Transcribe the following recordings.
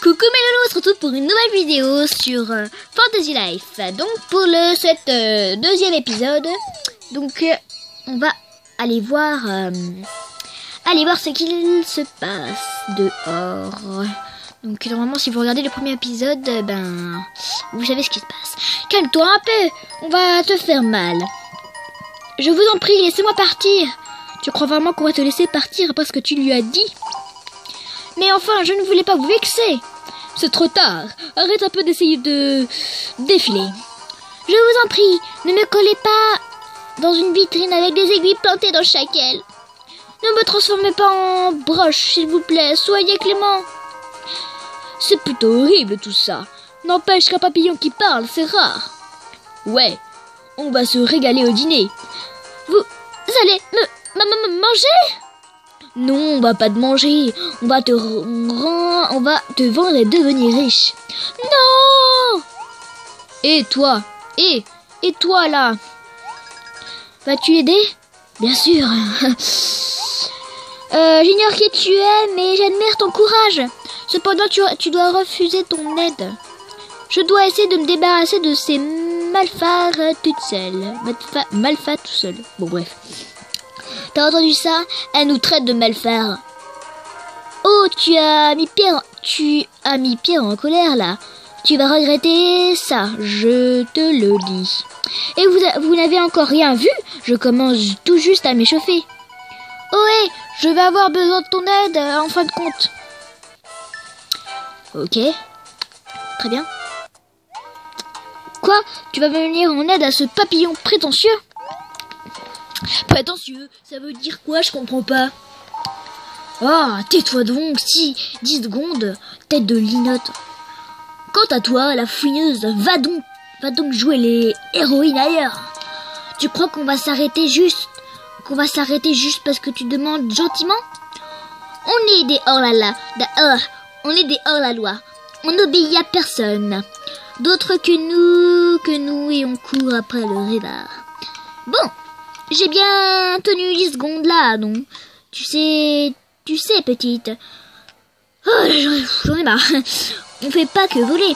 Coucou mes loulous, on se retrouve pour une nouvelle vidéo sur Fantasy Life. Donc pour cet deuxième épisode, donc on va aller voir ce qu'il se passe dehors. Donc normalement si vous regardez le premier épisode, ben vous savez ce qui se passe. Calme-toi un peu, on va te faire mal. Je vous en prie, laissez-moi partir. Tu crois vraiment qu'on va te laisser partir après ce que tu lui as dit? Mais enfin, je ne voulais pas vous vexer. C'est trop tard. Arrête un peu d'essayer de défiler. Je vous en prie, ne me collez pas dans une vitrine avec des aiguilles plantées dans chaque aile. Ne me transformez pas en broche, s'il vous plaît. Soyez clément. C'est plutôt horrible tout ça. N'empêche qu'un papillon qui parle, c'est rare. Ouais, on va se régaler au dîner. Vous allez me manger? Non, on va pas te manger. On va te vendre et devenir riche. Non! Et toi? Et toi là? Vas-tu aider? Bien sûr. J'ignore qui tu es, mais j'admire ton courage. Cependant, tu dois refuser ton aide. Je dois essayer de me débarrasser de ces malfats toute seule. Malfats tout seul. Bon, bref. T'as entendu ça? Elle nous traite de malfats. Oh, tu as mis Pierre en colère, là. Tu vas regretter ça, je te le dis. Et vous n'avez encore rien vu? Je commence tout juste à m'échauffer. Oh, hé, je vais avoir besoin de ton aide, en fin de compte. Ok. Très bien. Quoi? Tu vas venir en aide à ce papillon prétentieux? Prétentieux, ça veut dire quoi? Je comprends pas. Ah, tais-toi donc, si, 10 secondes, tête de linotte. Quant à toi, la fouineuse, va donc jouer les héroïnes ailleurs. Tu crois qu'on va s'arrêter juste parce que tu demandes gentiment? On est des on est des hors-la-loi. On n'obéit à personne. D'autres que nous et on court après le rêvard. Bon. J'ai bien tenu 10 secondes là, non? Tu sais, petite. Oh, j'en ai marre. On fait pas que voler.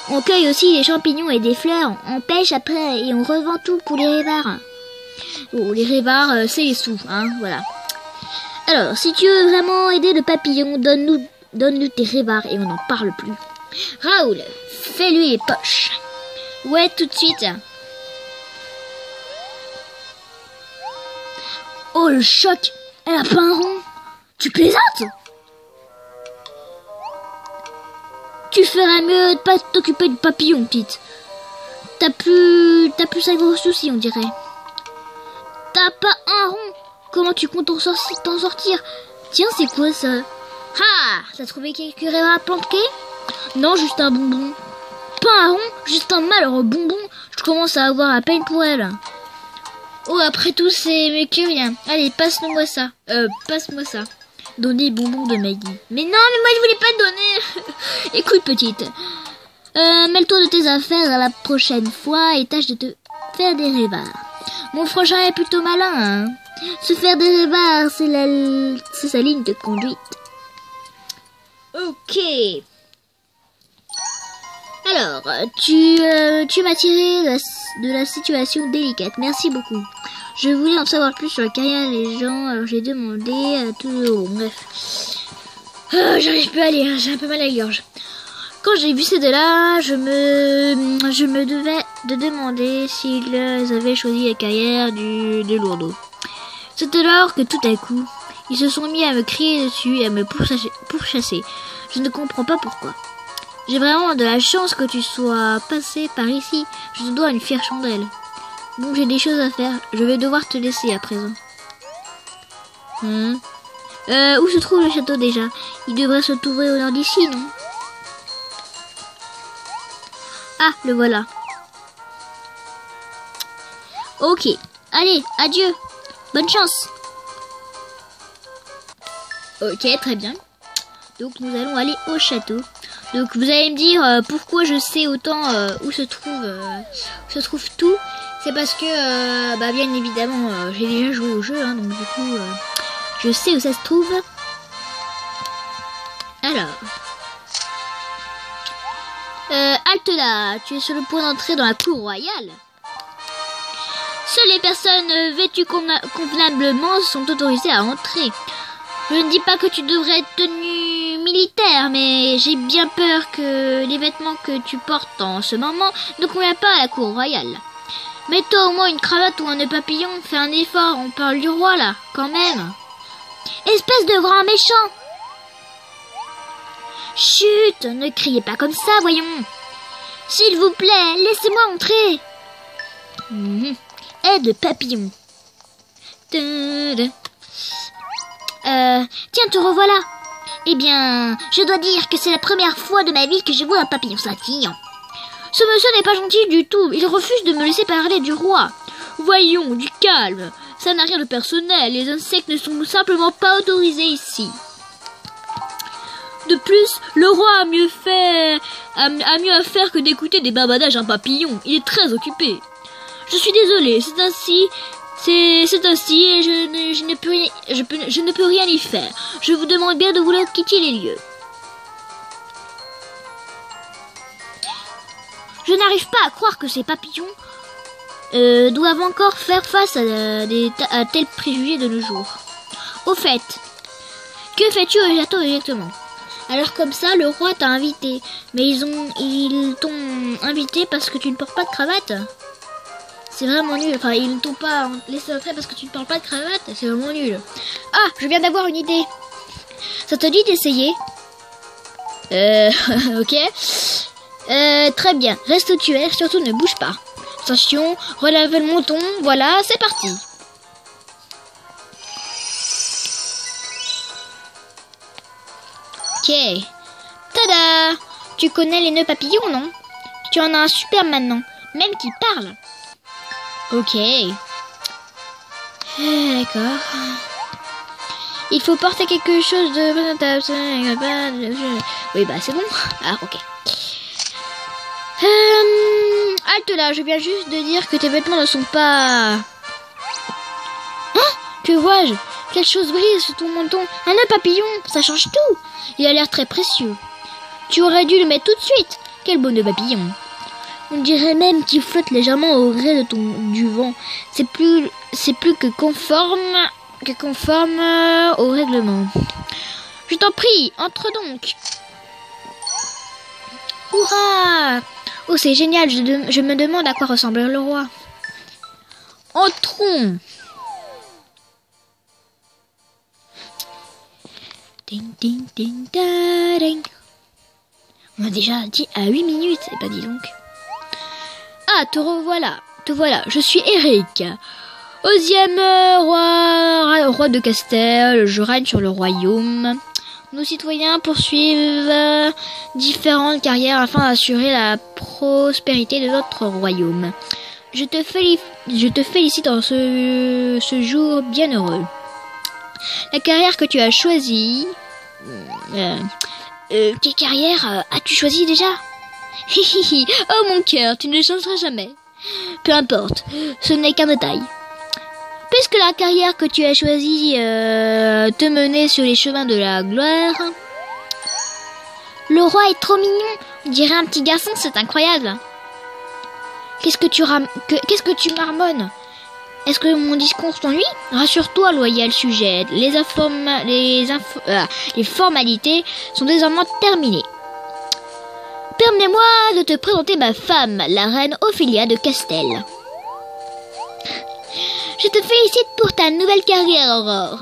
On cueille aussi des champignons et des fleurs. On pêche après et on revend tout pour les rêvards. Oh, les rêvards, c'est les sous, hein, voilà. Alors, si tu veux vraiment aider le papillon, donne-nous tes rêvards et on n'en parle plus. Raoul, fais-lui les poches. Ouais, tout de suite. Oh, le choc! Elle a pas un rond! Tu plaisantes? Tu ferais mieux de pas t'occuper du papillon, petite. T'as plus ça gros soucis, on dirait. T'as pas un rond! Comment tu comptes t'en sortir? Tiens, c'est quoi ça? Ah! T'as trouvé quelques rêves à planquer? Non, juste un bonbon. Pas un rond, juste un malheureux bonbon. Je commence à avoir la peine pour elle. Oh, après tout, c'est mais que rien. Allez, passe-moi ça. Passe-moi ça. Donner bonbons de Maggie. Mais non, mais moi, je voulais pas te donner. Écoute, petite. Mêle-toi de tes affaires à la prochaine fois et tâche de te faire des rêvards. Mon frangin est plutôt malin, hein. Se faire des rêvards, c'est sa ligne de conduite. Ok. Alors, tu m'as tiré de la situation délicate. Merci beaucoup. Je voulais en savoir plus sur la carrière des gens, alors j'ai demandé à tout... Bref. J'arrive plus à lire, j'ai un peu mal à la gorge. Quand j'ai vu ces deux-là, je me devais de demander s'ils avaient choisi la carrière de lourdeau. C'est alors que tout à coup, ils se sont mis à me crier dessus et à me pourchasser. Je ne comprends pas pourquoi. J'ai vraiment de la chance que tu sois passé par ici. Je te dois une fière chandelle. Bon, j'ai des choses à faire. Je vais devoir te laisser à présent. Où se trouve le château déjà? Il devrait se trouver au nord d'ici, non? Ah, le voilà. Ok. Allez, adieu. Bonne chance. Ok, très bien. Donc, nous allons aller au château. Donc vous allez me dire pourquoi je sais autant où se trouve tout. C'est parce que bien évidemment j'ai déjà joué au jeu, hein, donc du coup je sais où ça se trouve. Alors Halte là, tu es sur le point d'entrer dans la cour royale. Seules les personnes vêtues convenablement sont autorisées à entrer. Je ne dis pas que tu devrais être tenue militaire, mais j'ai bien peur que les vêtements que tu portes en ce moment ne conviennent pas à la cour royale. Mets-toi au moins une cravate ou un nœud papillon, fais un effort, on parle du roi là, quand même. Espèce de grand méchant! Chut, ne criez pas comme ça, voyons. S'il vous plaît, laissez-moi entrer. Aide papillon. Tiens, te revoilà. Eh bien, je dois dire que c'est la première fois de ma vie que je vois un papillon scintillant. Ce monsieur n'est pas gentil du tout, il refuse de me laisser parler du roi. Voyons, du calme, ça n'a rien de personnel, les insectes ne sont simplement pas autorisés ici. De plus, le roi a mieux à faire que d'écouter des bavadages d'un papillon, il est très occupé. Je suis désolée, c'est ainsi et je ne peux rien y faire. Je vous demande bien de vouloir quitter les lieux. Je n'arrive pas à croire que ces papillons doivent encore faire face à tels préjugés de nos jours. Au fait, que fais-tu au château exactement? Alors comme ça, le roi t'a invité, mais ils t'ont invité parce que tu ne portes pas de cravate. C'est vraiment nul. Enfin, ils ne t'ont pas laissé entrer parce que tu ne portes pas de cravate. C'est vraiment nul. Ah, je viens d'avoir une idée. Ça te dit d'essayer? Ok. Très bien. Reste où tu es, surtout ne bouge pas. Attention, relève le menton. Voilà, c'est parti. Ok. Tada! Tu connais les nœuds papillons, non? Tu en as un super maintenant. Même qui parle. Ok. D'accord. Il faut porter quelque chose de... Oui, bah c'est bon. Ah, ok. Halte là, je viens juste de dire que tes vêtements ne sont pas... Hein? Que vois-je? Quelque chose brille sur ton menton. Un œuf papillon, ça change tout. Il a l'air très précieux. Tu aurais dû le mettre tout de suite. Quel beau nœud papillon. On dirait même qu'il flotte légèrement au gré du vent. C'est plus que conforme au règlement. Je t'en prie, entre donc. Hurrah! Oh, c'est génial, je me demande à quoi ressemble le roi. Entrons. Ding, ding, ding, da, ding. On a déjà dit à 8 minutes, c'est pas dit donc. Ah, te revoilà, je suis Eric, 11e roi de Castel, je règne sur le royaume. Nos citoyens poursuivent différentes carrières afin d'assurer la prospérité de notre royaume. Je te félicite en ce jour bien heureux. La carrière que tu as choisie... quelle carrière as-tu choisi déjà? Oh mon cœur, tu ne changeras jamais. Peu importe, ce n'est qu'un détail. Puisque la carrière que tu as choisie te menait sur les chemins de la gloire... Le roi est trop mignon, on dirait un petit garçon, c'est incroyable. Qu'est-ce que tu marmonnes? Est-ce que mon discours t'ennuie? Rassure-toi, loyal sujet, les formalités sont désormais terminées. Permets-moi de te présenter ma femme, la reine Ophélia de Castel. Je te félicite pour ta nouvelle carrière, Aurore.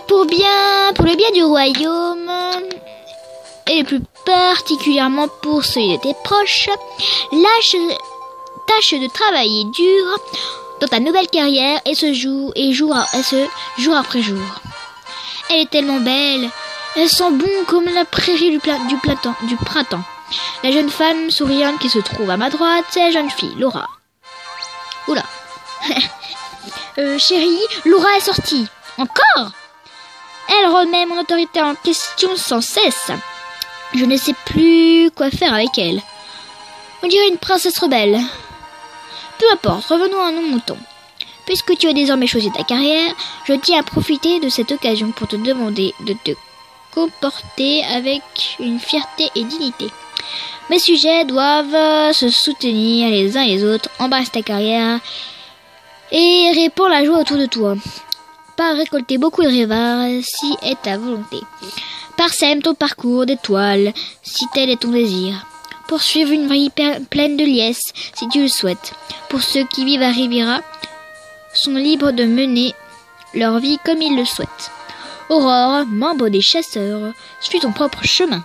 Pour le bien du royaume, et plus particulièrement pour celui de tes proches, tâche de travailler dur dans ta nouvelle carrière et jour après jour. Elle est tellement belle, elle sent bon comme la prairie du printemps. La jeune femme souriante qui se trouve à ma droite, c'est la jeune fille, Laura. Oula. Chérie, Laura est sortie. Encore? Elle remet mon autorité en question sans cesse. Je ne sais plus quoi faire avec elle. On dirait une princesse rebelle. Peu importe, revenons à nos moutons. Puisque tu as désormais choisi ta carrière, je tiens à profiter de cette occasion pour te demander de te comporter avec une fierté et dignité. Mes sujets doivent se soutenir les uns les autres, embrasse ta carrière et répand la joie autour de toi. Par récolter beaucoup de rêves si est ta volonté. Parsème ton parcours d'étoiles si tel est ton désir. Poursuivre une vie pleine de liesse si tu le souhaites. Pour ceux qui vivent à Riviera sont libres de mener leur vie comme ils le souhaitent. Aurore, membre des chasseurs, suis ton propre chemin.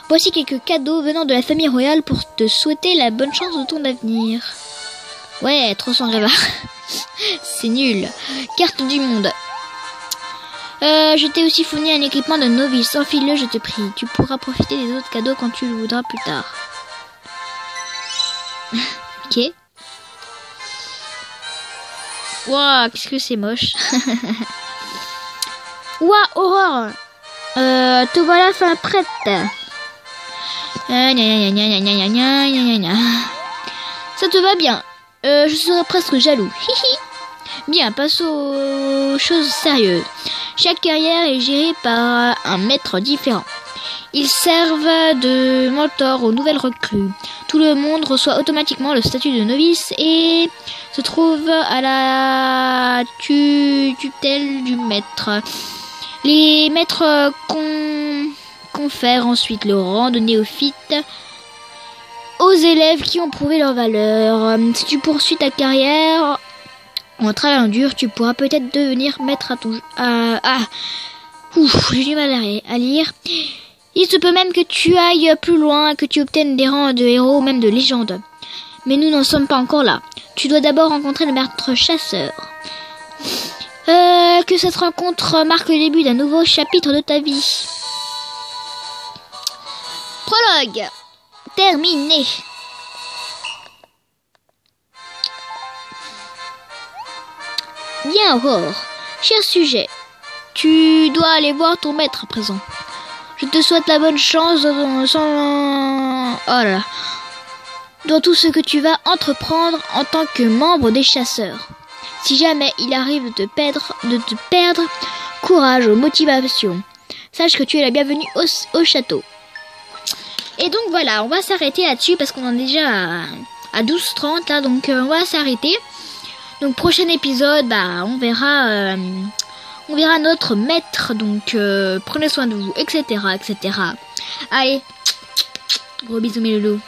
Voici quelques cadeaux venant de la famille royale pour te souhaiter la bonne chance de ton avenir. Ouais, 300 grévards. C'est nul. Carte du monde. Je t'ai aussi fourni un équipement de novice. Enfile-le, je te prie. Tu pourras profiter des autres cadeaux quand tu le voudras plus tard. Ok. Waouh, qu'est-ce que c'est moche. Waouh, Aurore. Te voilà fin prête. Ça te va bien. Je serais presque jaloux. Bien, passons aux choses sérieuses. Chaque carrière est gérée par un maître différent. Ils servent de mentor aux nouvelles recrues. Tout le monde reçoit automatiquement le statut de novice et se trouve à la tutelle du maître. Les maîtres confèrent ensuite le rang de néophyte aux élèves qui ont prouvé leur valeur. Si tu poursuis ta carrière en travaillant dur, tu pourras peut-être devenir maître à ton... j'ai du mal à lire. Il se peut même que tu ailles plus loin, que tu obtiennes des rangs de héros, même de légende. Mais nous n'en sommes pas encore là. Tu dois d'abord rencontrer le maître chasseur. Que cette rencontre marque le début d'un nouveau chapitre de ta vie. Prologue. Terminé. Bien, Aurore. Cher sujet, tu dois aller voir ton maître à présent. Je te souhaite la bonne chance dans tout ce que tu vas entreprendre en tant que membre des chasseurs. Si jamais il arrive de te perdre, courage, motivation. Sache que tu es la bienvenue au château. Et donc voilà, on va s'arrêter là-dessus parce qu'on en est déjà à 12h30 là, donc on va s'arrêter. Donc prochain épisode, on verra notre maître, donc prenez soin de vous, etc. Allez, gros bisous mes loulous.